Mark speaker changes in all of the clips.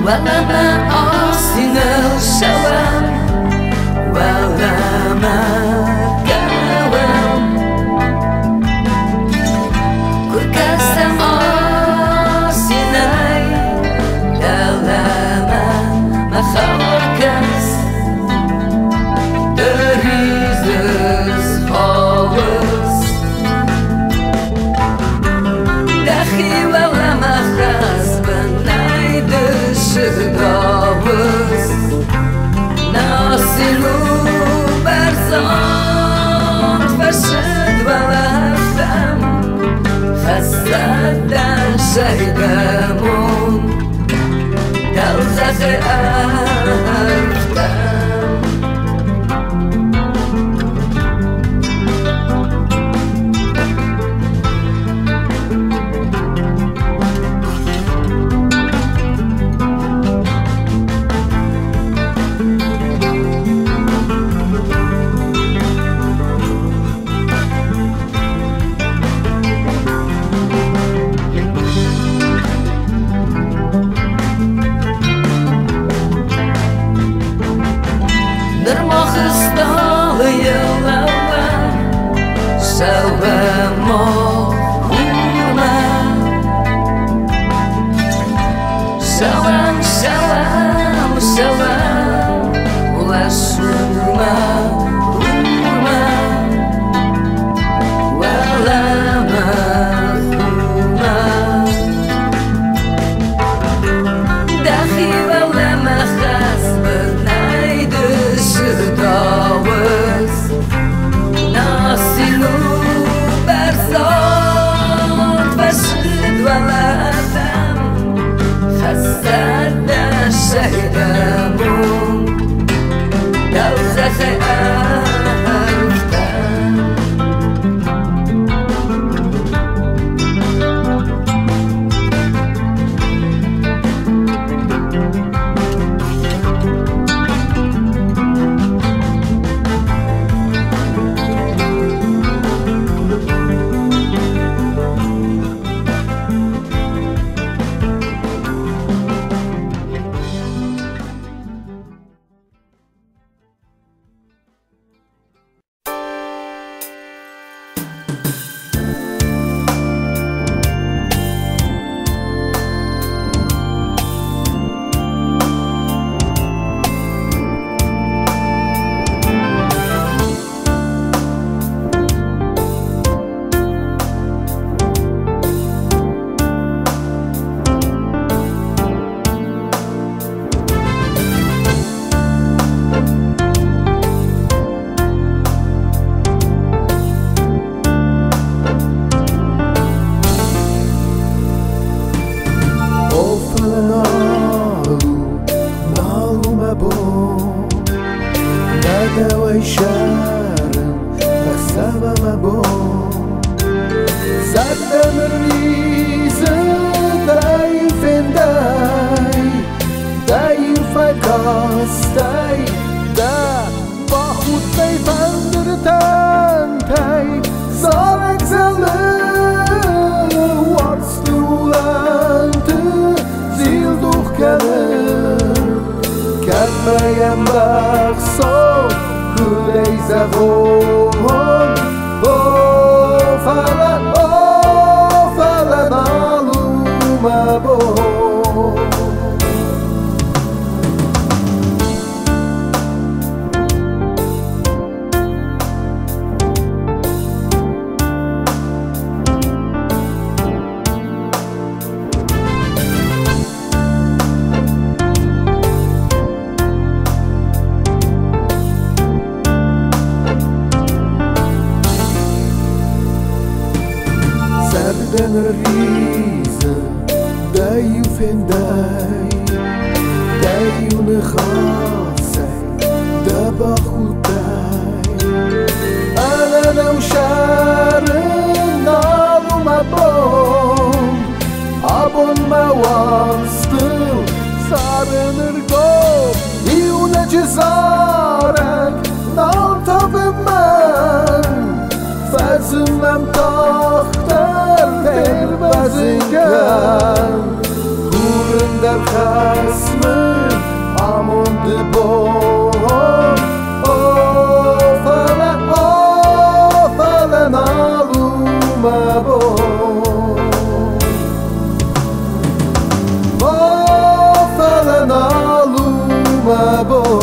Speaker 1: ولما آسین شوم ولما گوم کردم آسینای دلم مخاکس دریزز خالص دخی ولما خزبن شدابس ناسلو برزان فرشد ولفتم خستدن شهدمون دوزخ افتم
Speaker 2: Fazımam taxtar ter bazingan Kurundar khasm de bon Ofele na luma bon Ofele na luma bon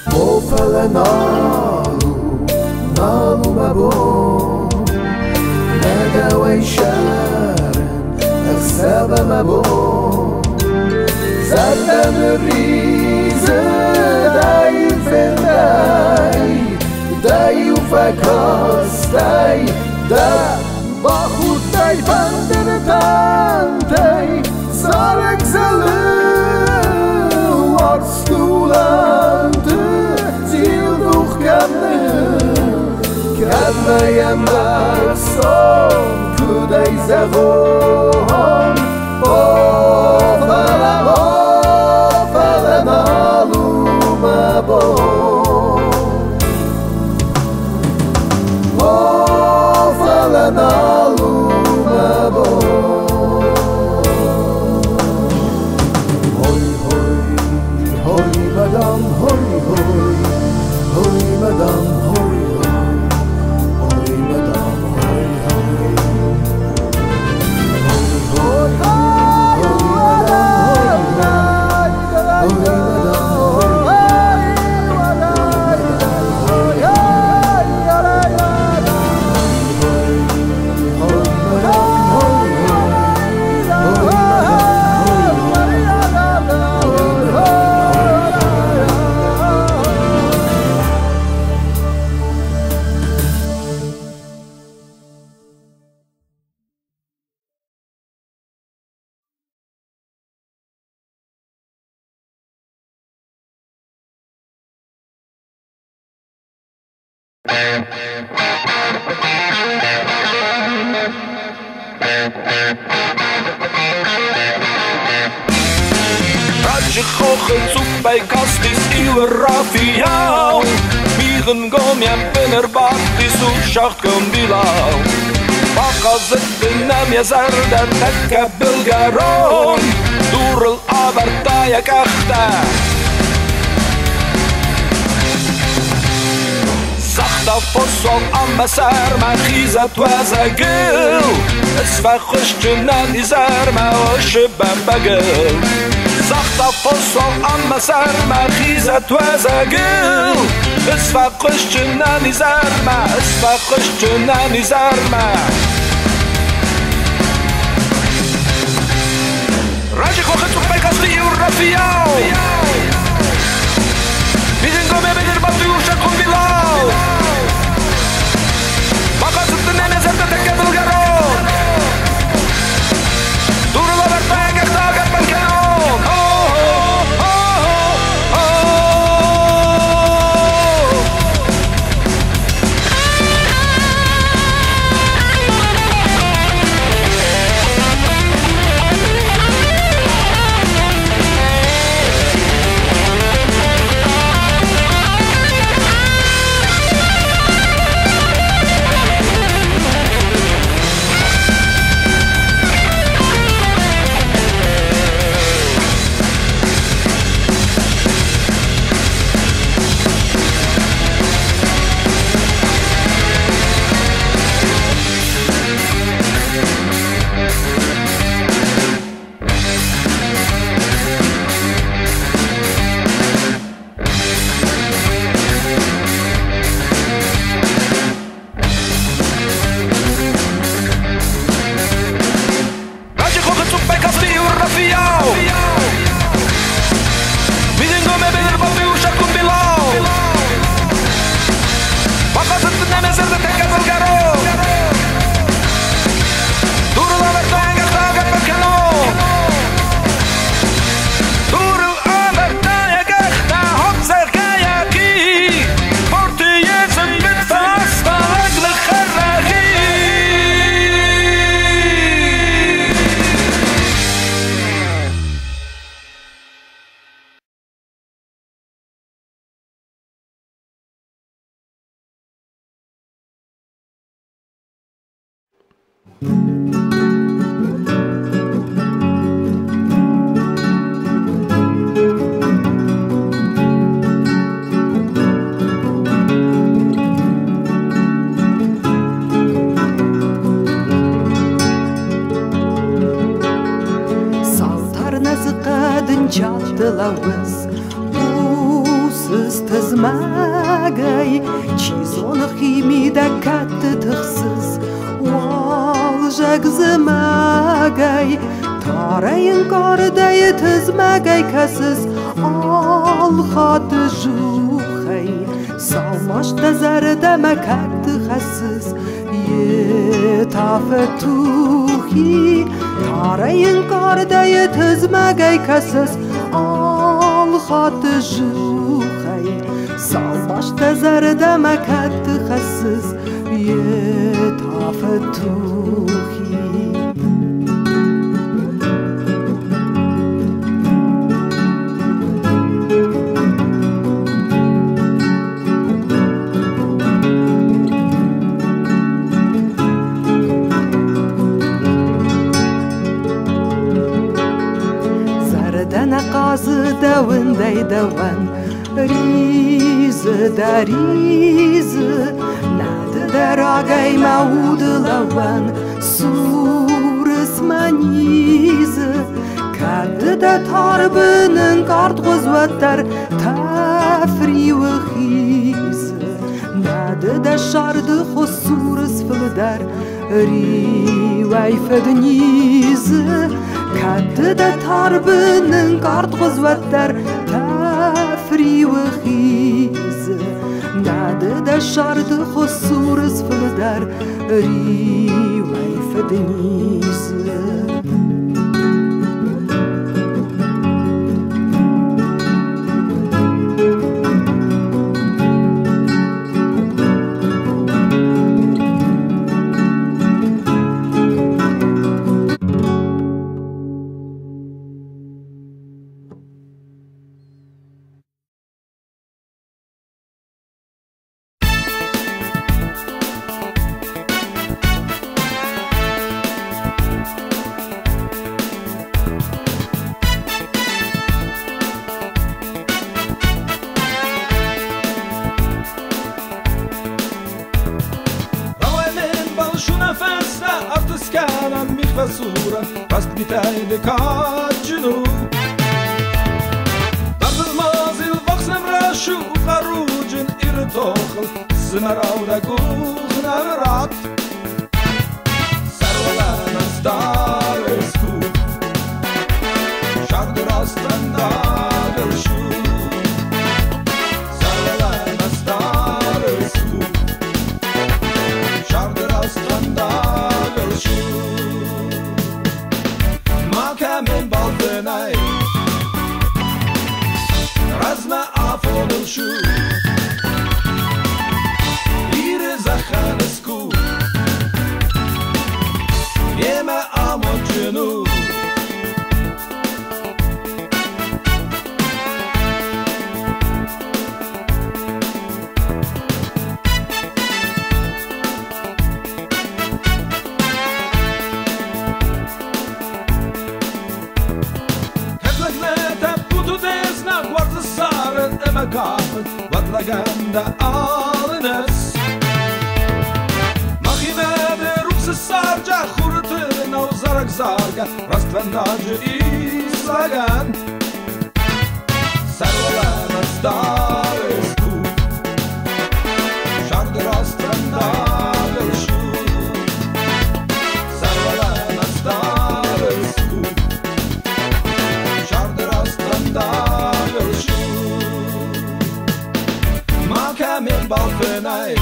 Speaker 2: Ofele nalu mabon Nedaway sharan Aksaba mabon Zaten rize Day fenday Day ufakastay Da bahutay panderetantay Sarek zalı Warstulantı Kadmayam bakson Kuday zavon Ofele naluma bon Ofele naluma bon Hoy, hoy, hoy, madame, hoy, hoy Hoy, madame, hoy, hoy Hoy, madame, hoy, hoy Hoy, hoy,
Speaker 3: Radje kochen zoek bij kastis iwe rafiau Migen gom jem binnerbad die zoek schacht kom bilau Baka zitten nam je zarda tekka bilgaron Durel abartaya kachta Zacht af fosol ambasar ma khizat wazagil Esfa khushtuna nizar ma oshe bambagil Zacht af fosol ambasar ma khizat wazagil Esfa khushtuna nizar ma Esfa khushtuna nizar ma Raji kochen zoek bij kasli uw rafiau Bidin gome bedir batu ursha kon bilau Baka zıttı nene zerde tekke bulgaron Durula vertmeye gekta gatman kenon
Speaker 4: Lawes Usız tızmagay Çizonu kimi da kattı tıksız Valjak zımagay Tarayın kordayı tızmagay kasız Al xatı juxay Salmaş da zardama kattı xasız Yetafetuhi Tarayın kordayı tızmagay kasız Al xatı juxay Salmaş da zardama kattı xasız Yetafetuhi Qazı davınday davan Rizı da rizı Nadı da ragay maudı lavan Surız manizı Kadı da tarbının kartgız vatar Tafri ve xizı Nadı da şardı xusurız fıldar Rivay fednizı Kadı da tarbının kartgız vatar Tafri ve xizı Nadı da şardı xusurız fıldar Rivay fednizı
Speaker 3: Rast bitayde kaçını Dardılmaz il vaxnem raşu Karucun iri toxıl Zınaravda kuhnar rat Sarvana staresku Şardı rastanda gılşu Sarvana staresku Şardı rastanda gılşu Makamen baltınay Razma afonul şu İri zahanesku Yeme amoncunu Vatlaganda alınız Mahimede ruhsuz sarca Hurtına uzarak zarga Rastvandacı islagan Sarvalana staresku Şardı rastvanda gılşu Sarvalana staresku Şardı rastvanda gılşu Makamen baltınay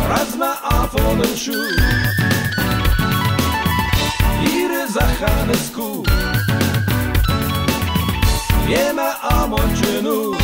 Speaker 3: Razma afonul şu İri zahanesku Yeme amoncunu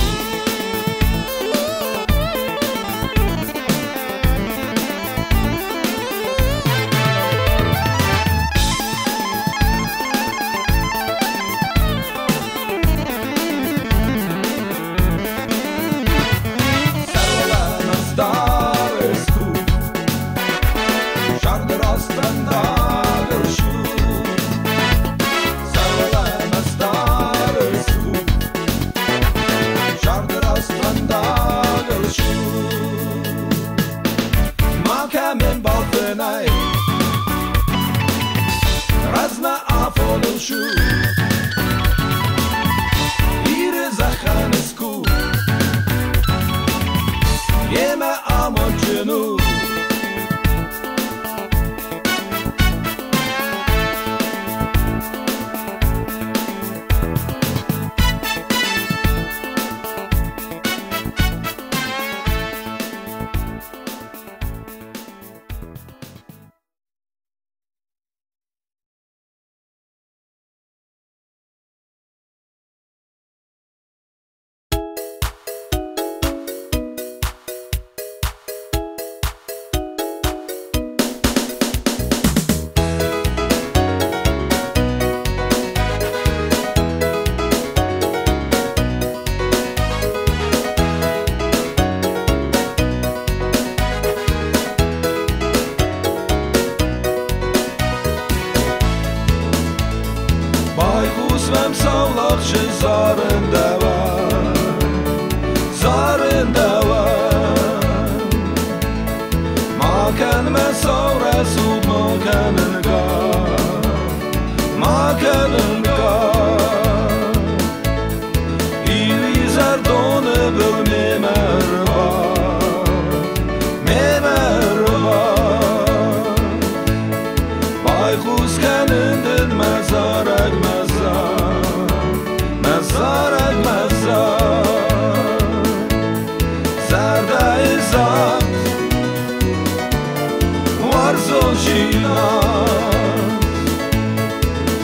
Speaker 3: جینا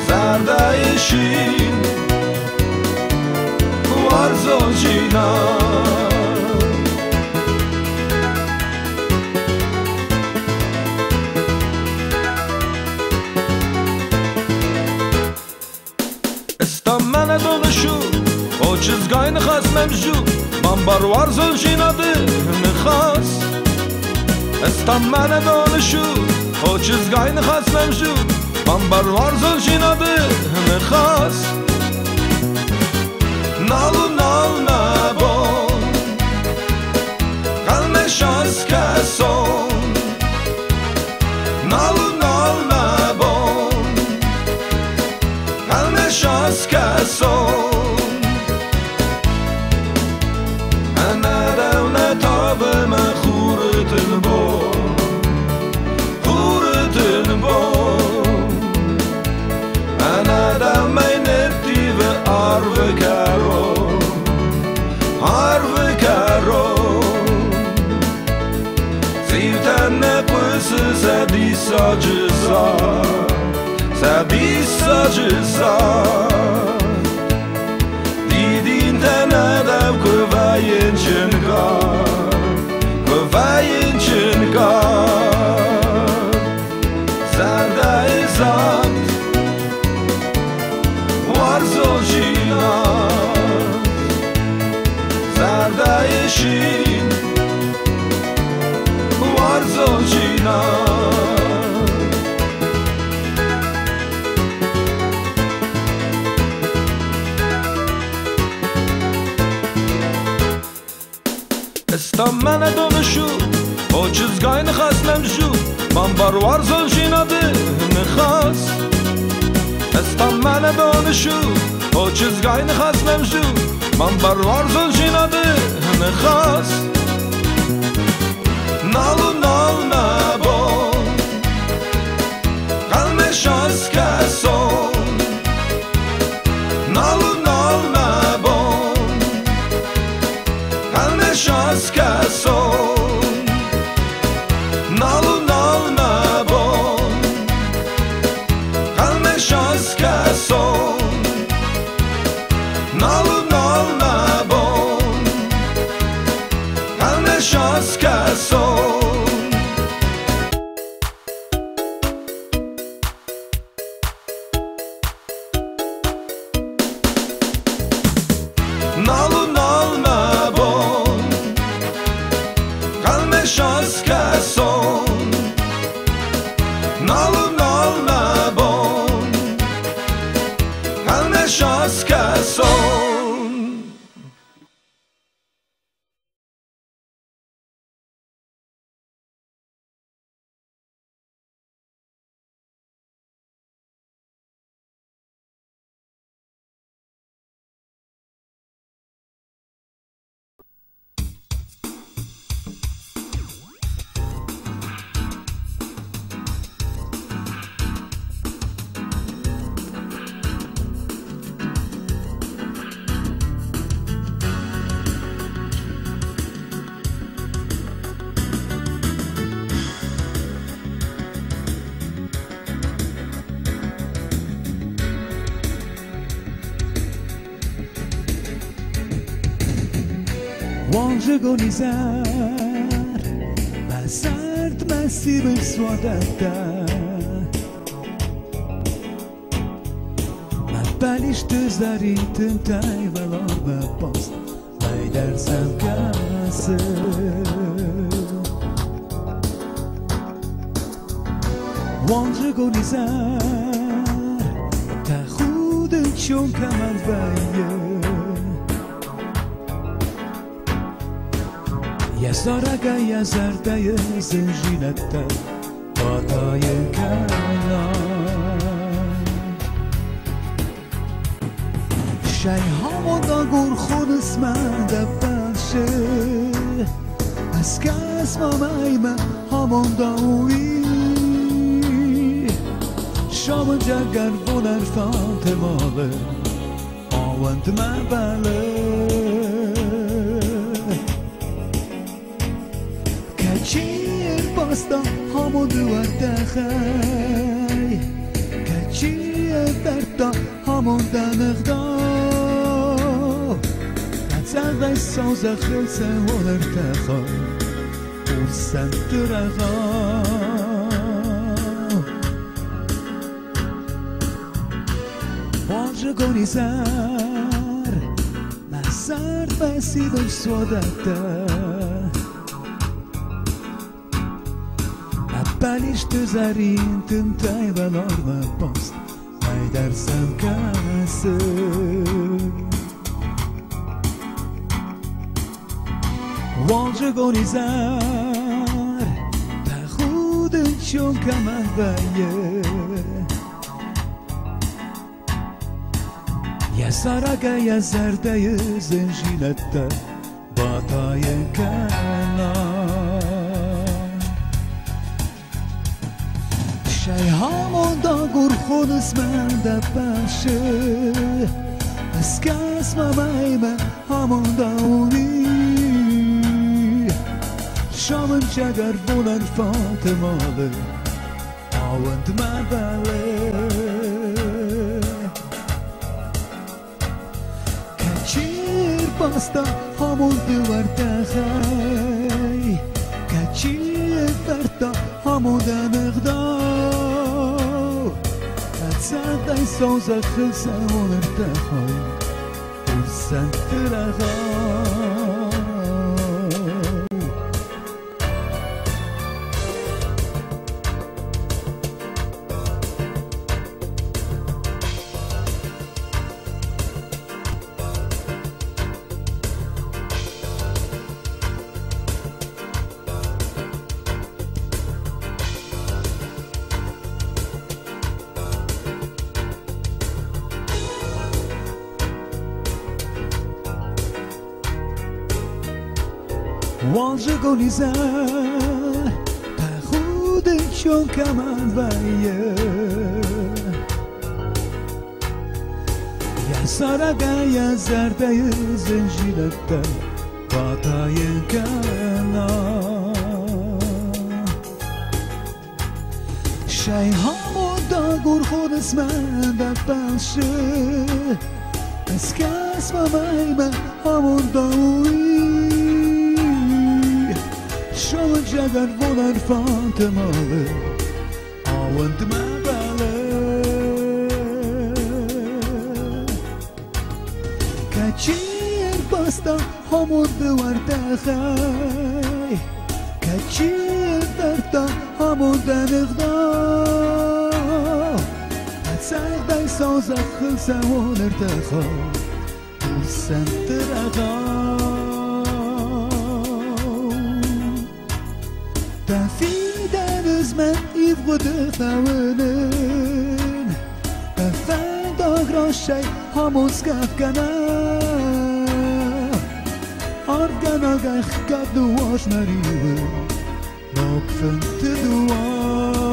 Speaker 3: زرده شین وارزو جینا استمنه دونشو o çizgay nıxas memju man barwar zolcinadı nıxas estam mene donuşu o çizgay nıxas memju man barwar zolcinadı nıxas nalu nal nabon kalme şans keson nalu nal nabon kalme şans keson Sadisa Didin tenedev kıvayin çınkar Zerde izat Varzo jina Zerde işin Varzo jina Estamene donuşu o çizgay nıxas memju man barwar zolcinadı nıxas Estamene donuşu o çizgay nıxas memju man barwar zolcinadı nıxas Nalu nal nabon kalme şans keson Nalu nal nabon kalme şans keson Nalu nal nabon kalme şans keson Nalu nal nabon kalme şans keson Nalu nal nabon kalme şans keson Nalu nal nabon kalme şans keson
Speaker 2: گلیزر و سرد مسیر سوادتر من بلیشت زریتم تای ولا و باز ای درسم کسه وانجا گلیزر تا خود چون کمال بایه Yazaraga yazardayı zinjinette Batayı kalan Şey hamada gurkhun ismende başı Eski esmamayme hamada uyi Şamınca garvun erfan temalı Avant mebele باستا همون دوار دخی کچیه برتا همون دنغدا نتزغی سازه خلسه ونر تخای ورسن درغا واجگونی زر نزر بسیدم سودته Balish te zarin tentay valorma post Ai dar sam kase Wonje gonizar Ta khud chon kaman vaye Ya saraga ya zarday zenjilata Bataye kana شای همون دا گرخون اسمن دا باشه از کس ممایمه همون دا اونی شامن چگر بولن فاطماله آوند مباله کچیر باستا همون دوار دخی کچیر برتا همون دا مقدار صدای سازه خلصه و ارتخای ورسن درغا واژگونی زر تا خود چون کمان وایه یا سارگا یا زرده زنجیرتا باتای کنا شای همون دا گر خود اسمن دا باشه از کس ممایمه همون داوی شو جگر ولر فاطماله آوند مباله کچیر باستا همون دوار دخی کچیر درتا همون دنغدا هتسردای سازه خلصه ونر دخا ورسن درغا من ایفگوده خوانن بفند آگراشای هموز کفکنم آرگن آگه خکب دواش مریوه نکفنت دوار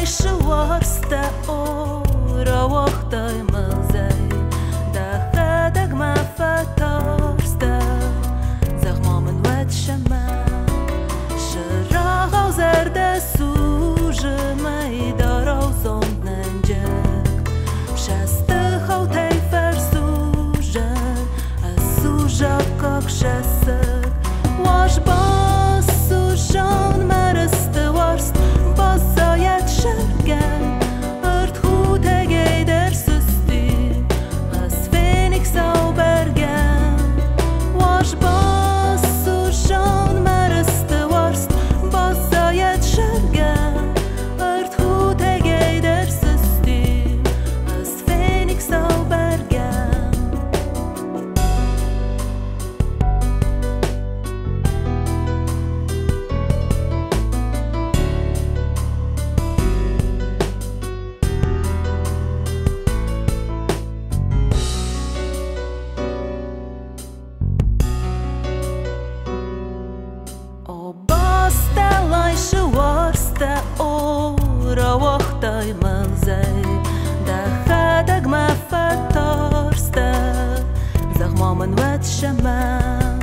Speaker 5: شوارسته را وقتای مزای دخدق ما فتارسته زخمام ود شما شراغ و زرد سوژ میدار و زند ننجک شست خوتی فرسوژن از سوژا کاک شسک واش باز سوژان مرسته وارست باز زاید شرگن ارد خود هگی در سستی از فینیکس او برگن واش باز سوژان مرسته وارست باز زاید شرگن mat shama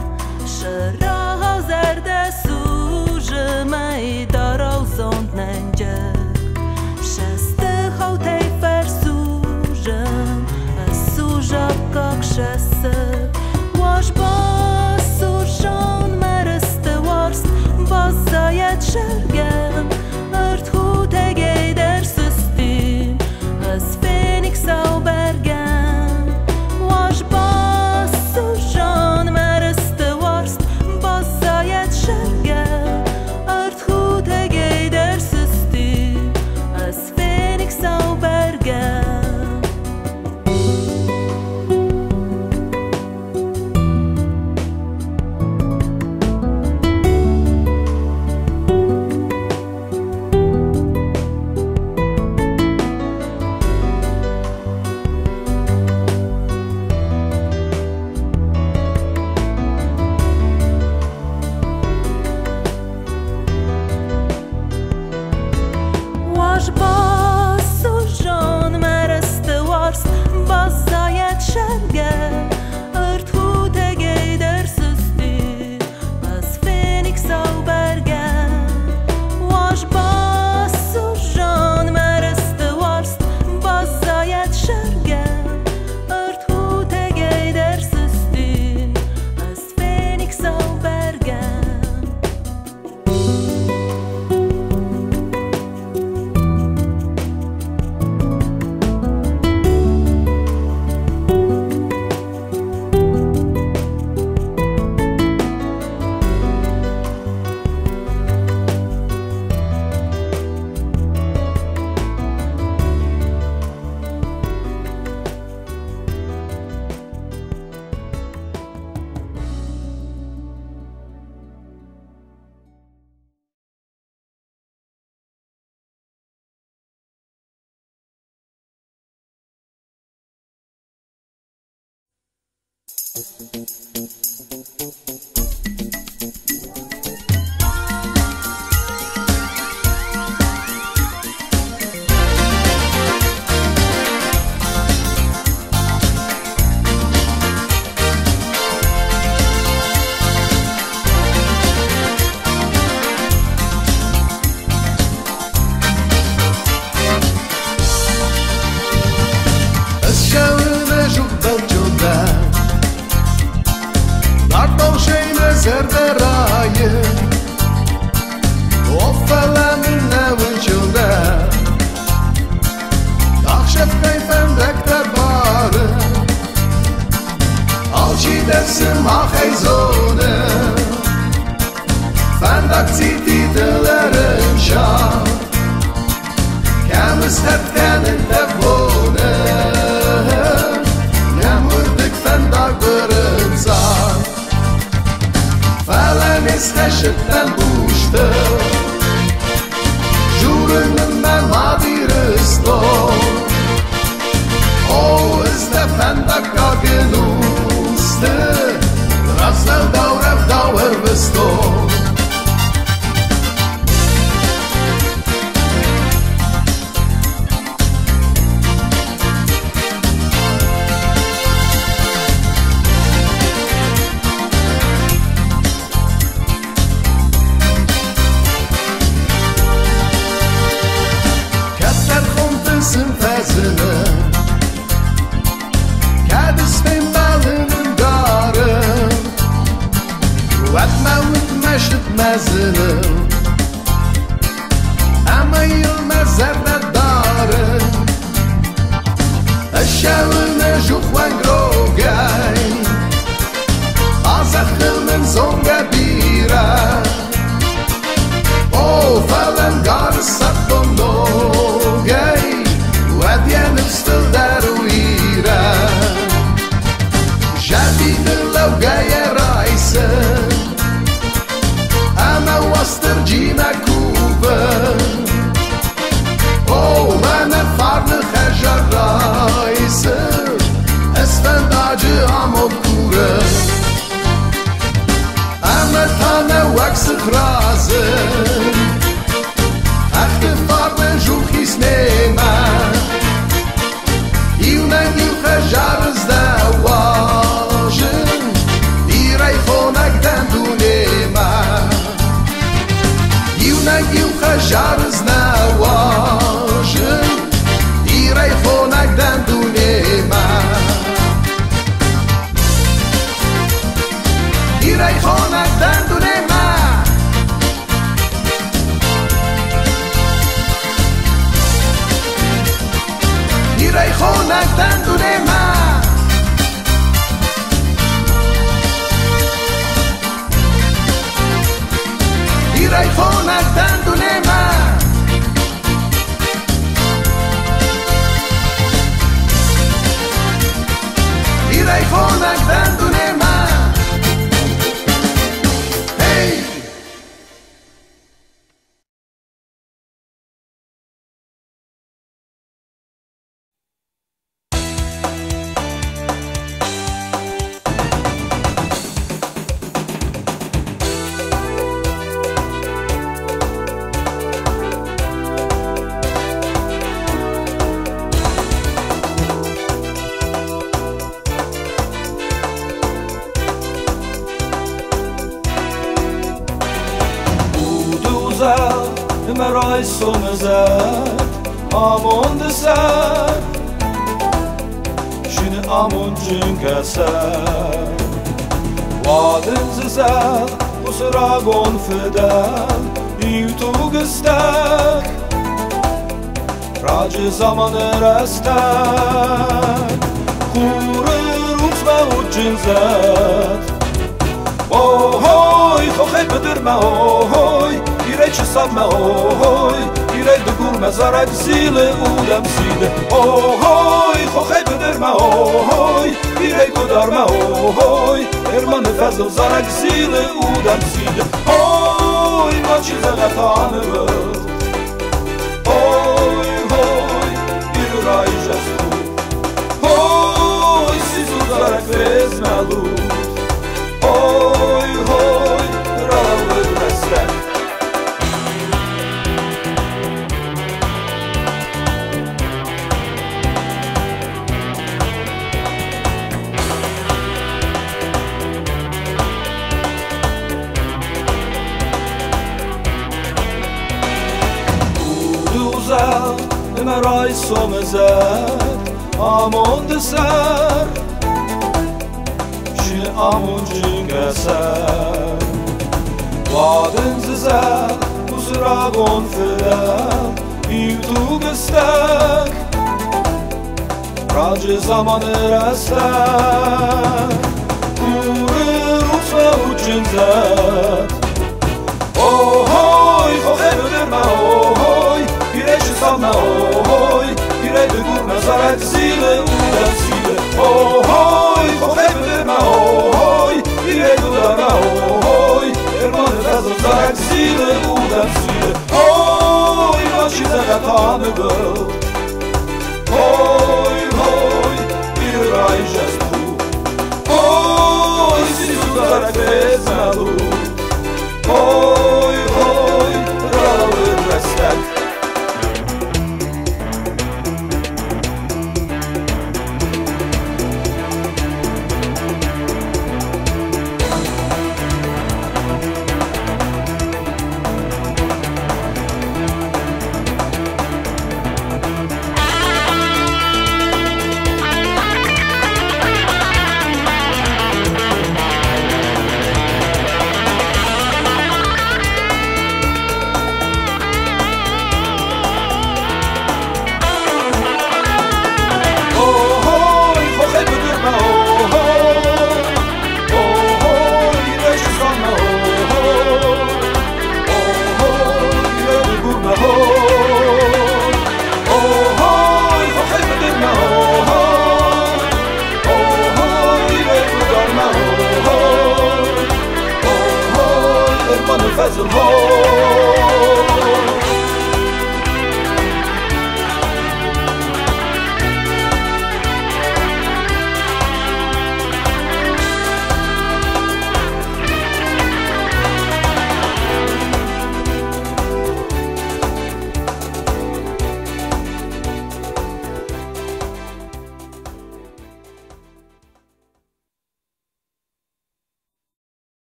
Speaker 5: shra zerde suge mai daro zond nanje sheste hote versuge suja kak shesse wash bas surjon merste wars bazayet shergen ert hote geider system as phoenix au bergen wash bas surjon merste wars bazayet shergen ert hote geider system as phoenix au bergen wash bas surjon merste wars bazayet shergen ert hote geider system as phoenix au bergen wash bas surjon merste wars bazayet shergen ert hote geider system as phoenix au bergen
Speaker 2: نگیم خجارز نواجن ایرای خونک دندونه من ایرای خونک دندونه من ایرای خونک دندونه من ایرای خونک دندونه من ایرای خونک دندونه من هی
Speaker 3: مرای سومزد آمون دسر شین آمون جنگسر وادن ززد بسراغون فدن ایوتو گستک راج زمان رستک خور روز و جنزد اوهوی خوخی بدرمه اوهوی ایره چه سبمه اوهوی ایره دگور مزارک زیل اودم سیده اوهوی خوخی بدرمه اوهوی ایره گدارمه اوهوی ارمان فضل زارک زیل اودم سیده اوی ما چیز غطانه بود اوی هوی ایرو رای جستو اوی سیزو زارک فیز ملود اوی هوی راول رسک مرای سومزد آمون دسر شین آمون جنگسر وادن ززد بسراغون فدن ایوتو گستک راج زمان رستک کور روز و جنزد اوهوی خوخه بدرمه اوهوی پیرش سامه اوهوی پیره بگور نظارت زیل اودم سیده اوهوی خوخه بدرمه اوهوی پیره بدرمه اوهوی ارمان فضل زارت زیل اودم سیده اوی ما چیز غطانه بود اوی هوی بیر رای جستو اوی سیزو زارت بیز ملود اوی هوی راول رستک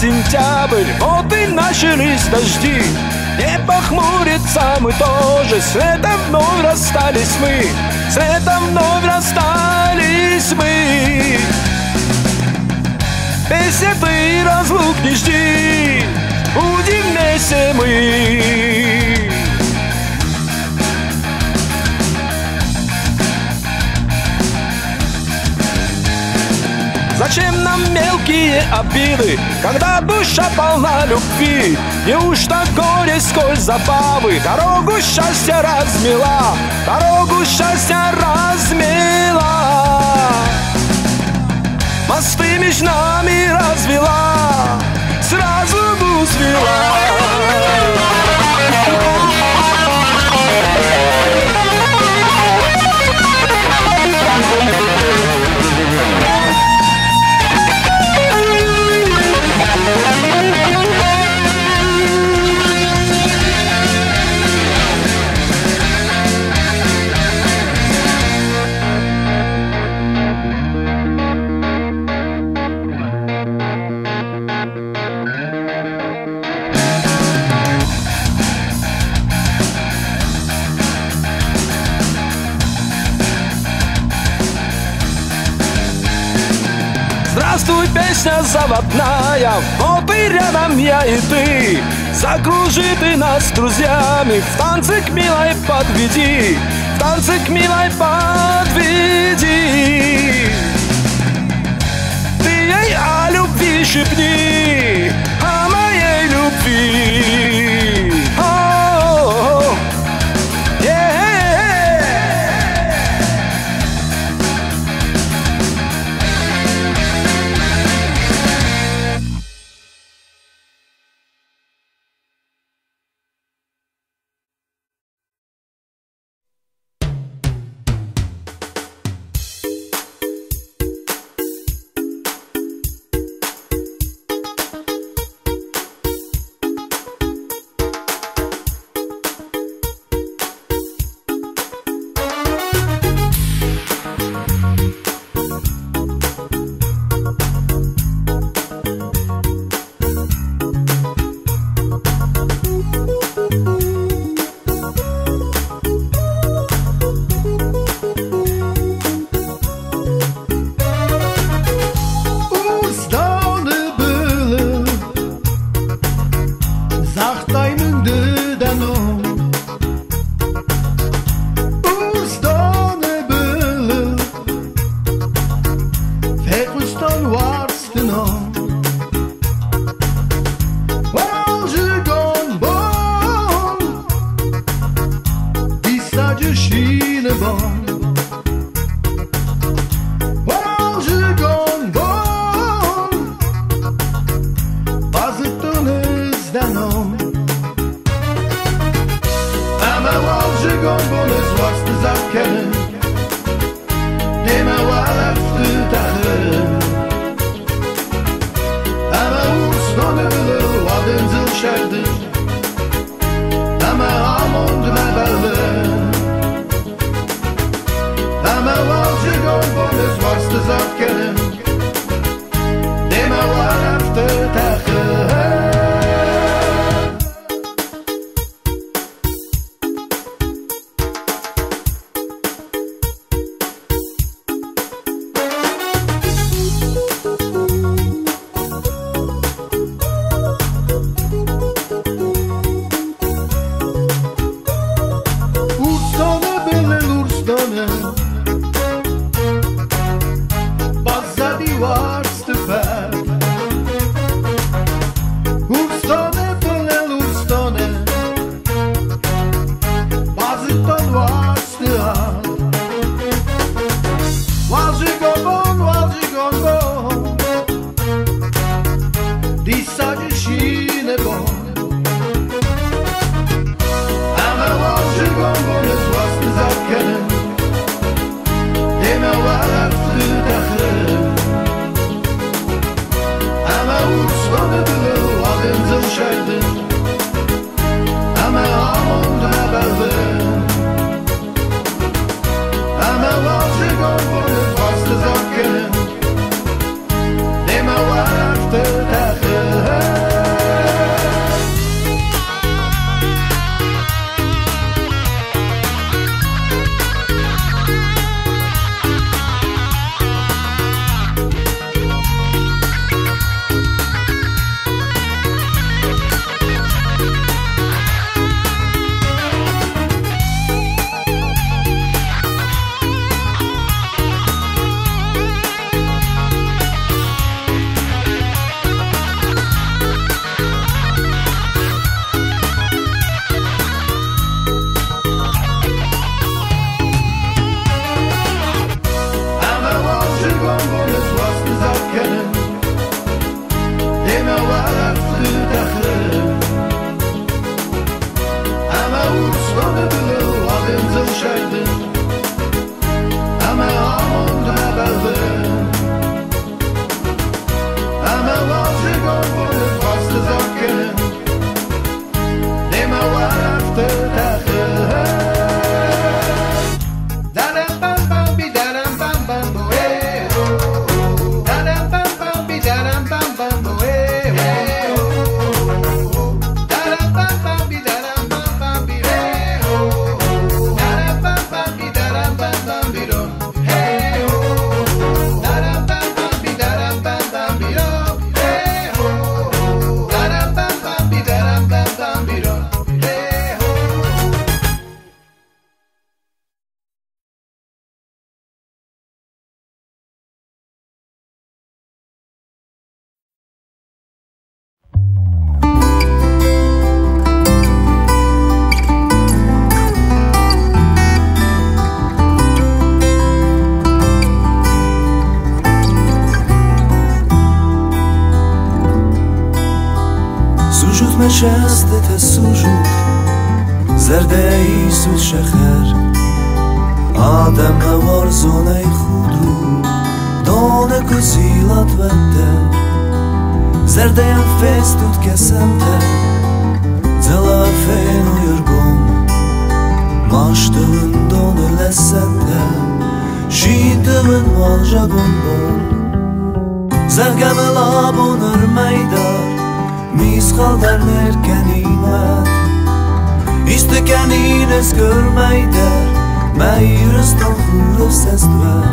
Speaker 3: сентябрь, вот и начались дожди. Небо хмурится, мы тоже, с летом вновь расстались мы, с летом вновь расстались мы. Песня ты разлук не жди, будем вместе мы. Зачем нам мелкие обиды, когда душа полна любви? Неужто горе сколь забавы дорогу счастья размела, дорогу счастья размела? Мосты между нами развела, сразу бы свела. Здравствуй, песня заводная, вот и рядом я и ты. Закружи ты нас с друзьями, в танце к милой подведи, в танце к милой подведи. Ты ей о любви шепни, о моей любви. О-о-о.
Speaker 6: Nema war after
Speaker 2: نشسته سوجود زرده ایسود شخر آدم نوار زونه خودو دانه کزیلات ودر زرده یم فستود کسنده زلا فین و یرگون ماشتون دانه لسنده شیدمن والجا بون زرگم لابون ارمیدار میسخال در نرکنیمد İstekeniniz görmeyder Meyristan xuruf sestver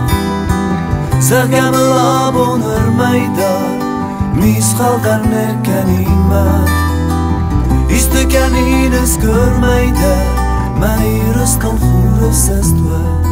Speaker 2: Zergemel abon örmeydar Misxal der nerkenimet İstekeniniz görmeyder Meyristan xuruf sestver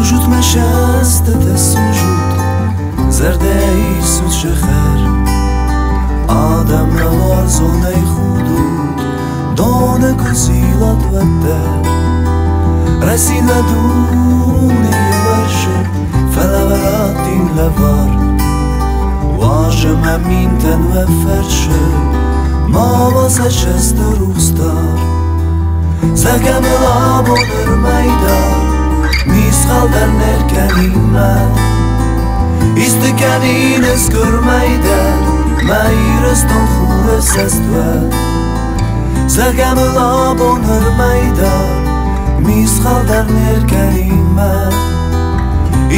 Speaker 2: سوجود مشسته سوجود زرده ایسود شخر آدم نوار زونه خودود دانه کزیلات ودر رسید و دونه ورشه فلورات این لور واجم همین تن و فرشه ما واسه شست روستار زرگم لابون ارمیدار میسخال در نرکنیمد İstekeniniz görmeyder Meyristan xure sestver Zergemel abon örmeydar Misxal der nerkenimet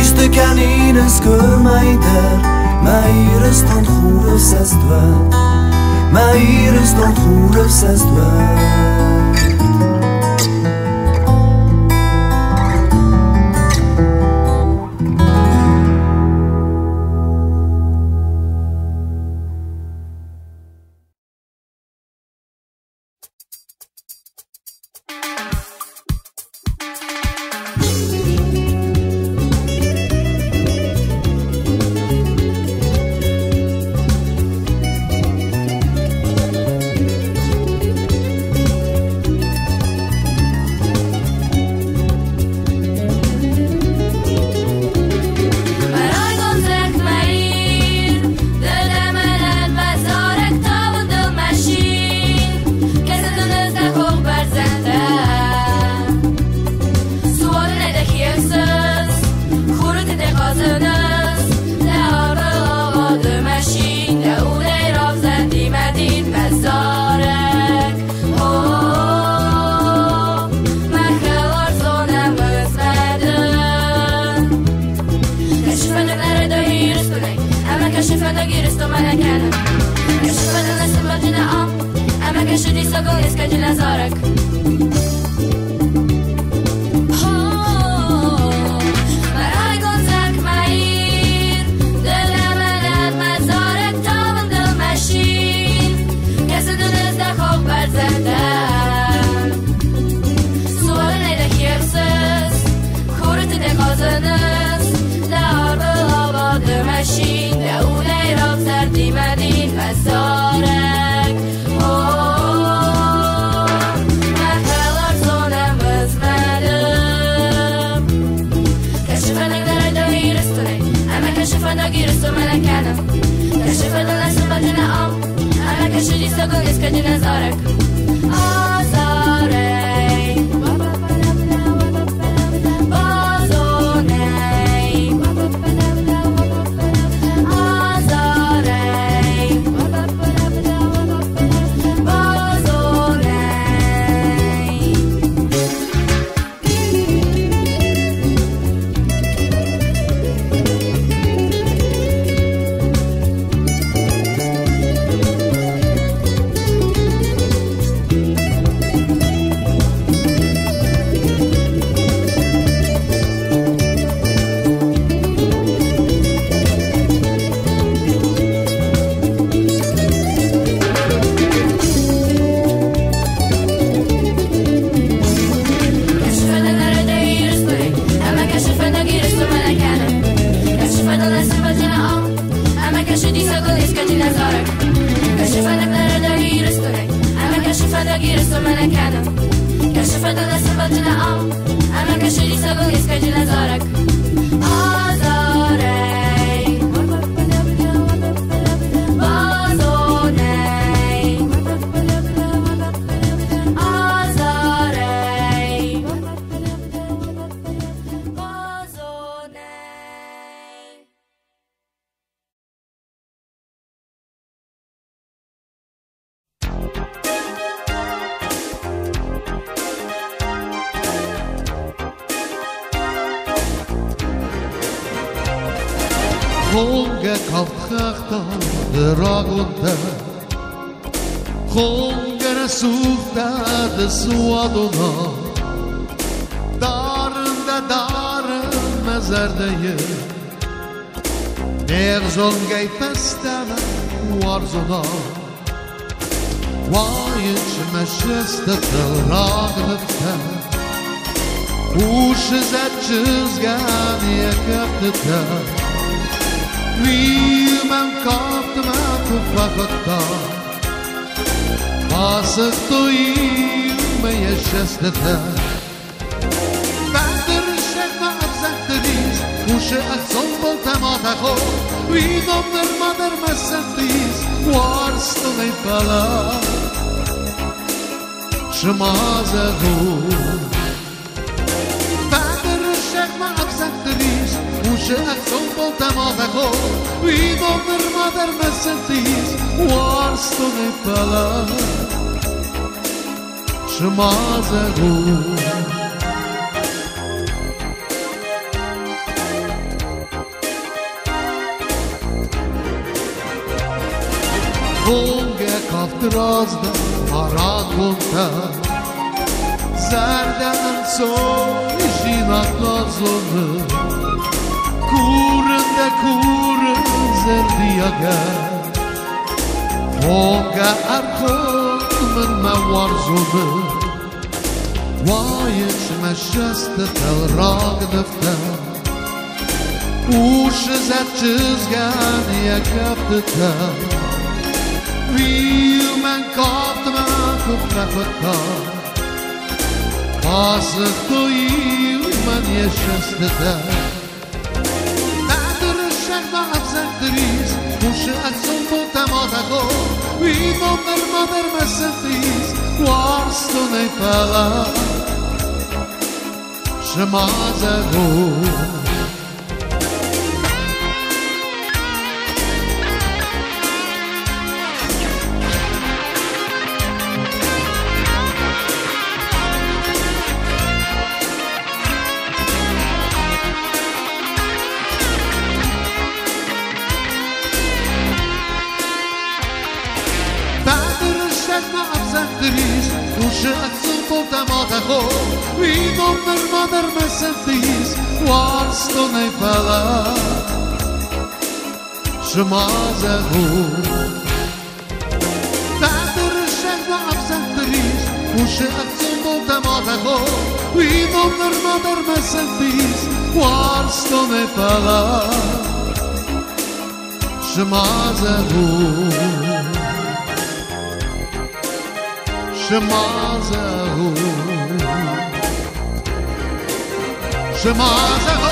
Speaker 2: İstekeniniz görmeyder Meyristan xure sestver Meyristan xure sestver
Speaker 6: Konge kalkta dragonta Konge resufta de suadona Darın mezerdeye Nerzon gej festene warzona Wajeć meszeste ragnete Uszy zaczyzganie kaptete Wilmen kaptme kufakta Pasek to ilme jeszestete Uszy akcją poltemata ho Winom nermader mesentis Warsto nej pala Szmaze ho Vader szegma absenteris Uszy akcją poltemata ho Winom nermader mesentis Warsto nej pala Szmaze ho Konge kaptrazda aragonta Zerden soy jinakazonu Kurende kurun zerdiyaga Konge erkomen mewarzonu Vayıç meşeste tel ragnefte Uszy zerçizgen yakaptete Wilmen kaptme kufakta Pasek to ilmen jeszestete Vader szegma absenteris Uszy akcją poltemata ho Winom nermader mesentis Warsto nej pala Szmaze ho Uszy akcją poltemata ho Winom nermader mesentis Warsto nej pala Szmaze ho Vader szegma absenteris Uszy akcją poltemata ho Winom nermader mesentis Warsto nej pala Szmaze ho Szmazehu Szmazehu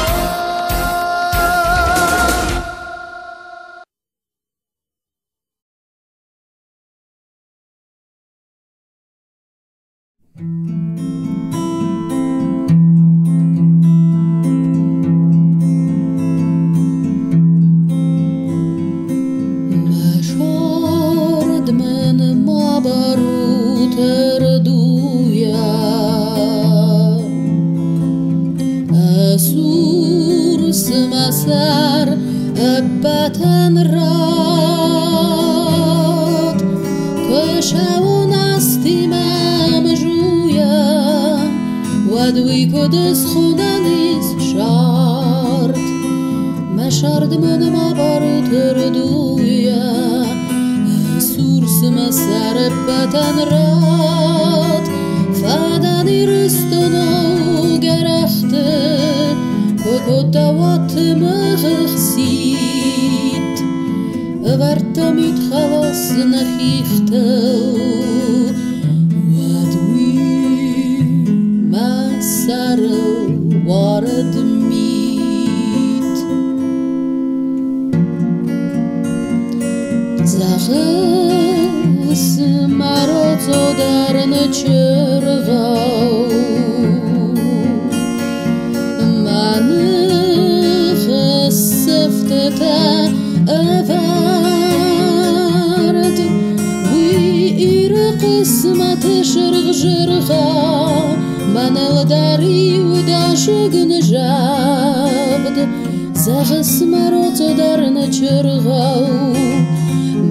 Speaker 7: زغس مرات در نچرغاو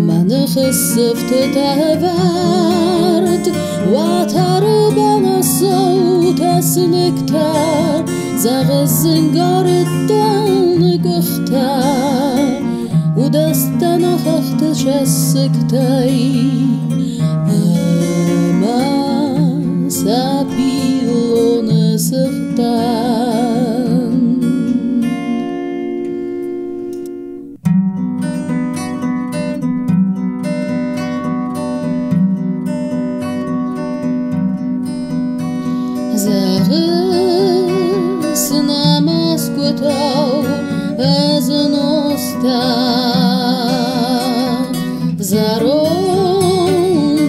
Speaker 7: من خسفت تهورد واتر بنا صوت اسنکتر زغس زنگار دان گختر و دستن خخت چسکتای اما سپیلون سختن زغس نماز کتاو از نوستا زارون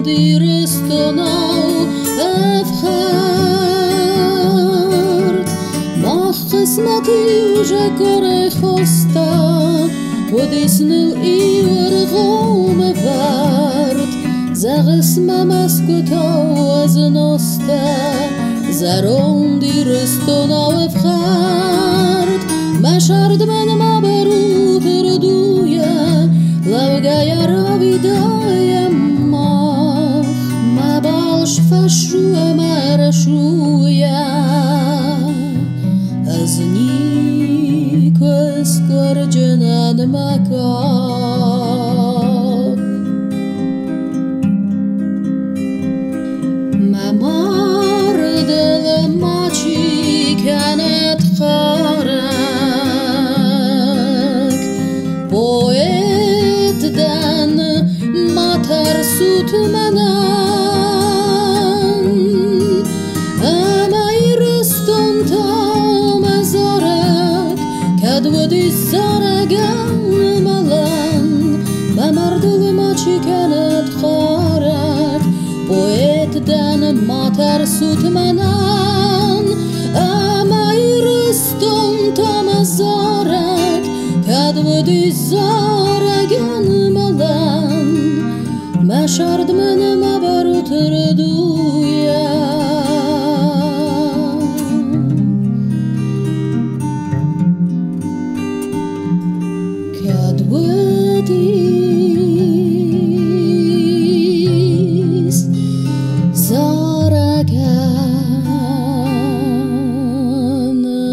Speaker 7: دیرستوناو افخارد ما قسمتی وجه کره خوستا و دیسنو ایور غوم برد زغس مماز کتاو از نوستا زارون دیرستوناو افخارد مشارد من ما برو تردویا لوگای راویدای ما بالش فشرو مرشویا از نیک اسکر جنان مکان ممار دل ماچی کنت خارک پویت دن ما ترسوت منن اما ایرستون تا مزارک کدودی زارگان ملن ممار دل ماچی کنت خارک پویت دن ما ترسوت منن اما ایرستون تا مزارک کدودی زارگان ملن مشارد من ما برو تردویا کدودیز زارگان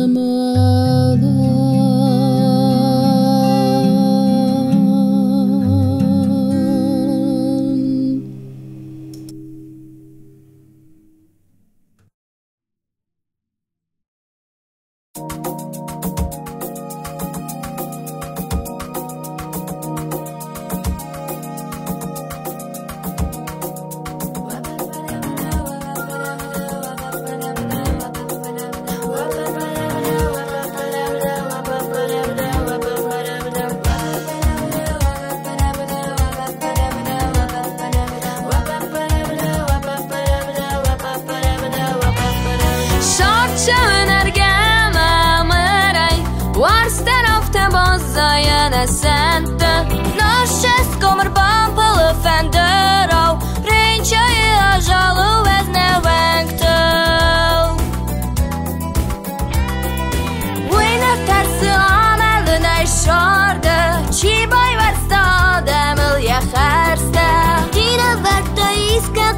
Speaker 7: ملن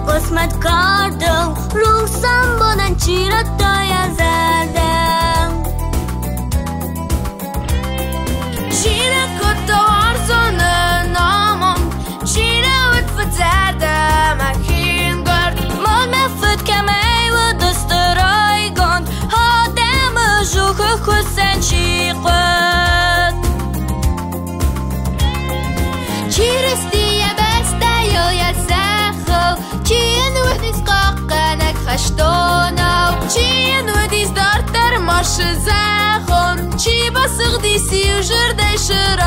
Speaker 7: قسمت کردم روسم بودن چی را دایم زردم چی را کتا ارزان نامم چی را اتفت زردم اکیم گرد مال مفت کمی و دست رای گند هادم جوک خسن چی قد چی رستی بسته یا یلسخو چی نودیز قاقنک خشتونو چی نودیز دارتر ماش زخور چی بسغ دیسی و جرده شرا